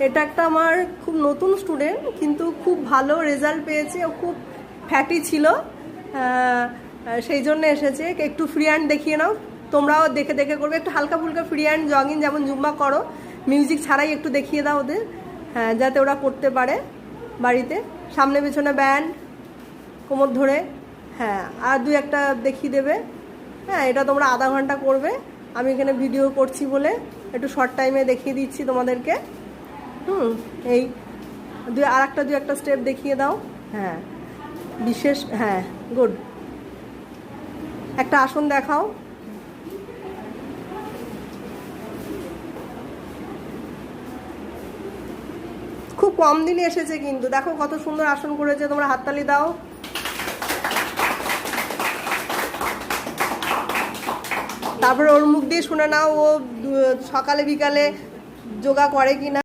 এটা একটা আমার খুব নতুন স্টুডেন্ট, কিন্তু খুব ভালো রেজাল্ট পেয়েছে। ও খুব ফ্যাটি ছিল, সেই জন্য এসেছে। একটু ফ্রি হ্যান্ড দেখিয়ে নাও, তোমরাও দেখে দেখে করবে। একটু হালকা ফুলকা ফ্রি হ্যান্ড জগিং যেমন জুম্বা করো, মিউজিক ছাড়াই একটু দেখিয়ে দাও ওদের, হ্যাঁ, যাতে ওরা করতে পারে বাড়িতে। সামনে পেছনে ব্যান্ড, কোমর ধরে, হ্যাঁ, আর দুই একটা দেখিয়ে দেবে। হ্যাঁ, এটা তোমরা আধা ঘন্টা করবে। আমি এখানে ভিডিও করছি বলে একটু শর্ট টাইমে দেখিয়ে দিচ্ছি তোমাদেরকে। এই আর একটা দুই একটা স্টেপ দেখিয়ে দাও। হ্যাঁ, বিশেষ, হ্যাঁ, গুড। একটা আসন দেখাও। খুব কম দিনে এসেছে, কিন্তু দেখো কত সুন্দর আসন করেছে। তোমরা হাততালি দাও। তারপরে ওর মুখ দিয়ে শুনে নাও ও সকালে বিকালে যোগা করে কিনা।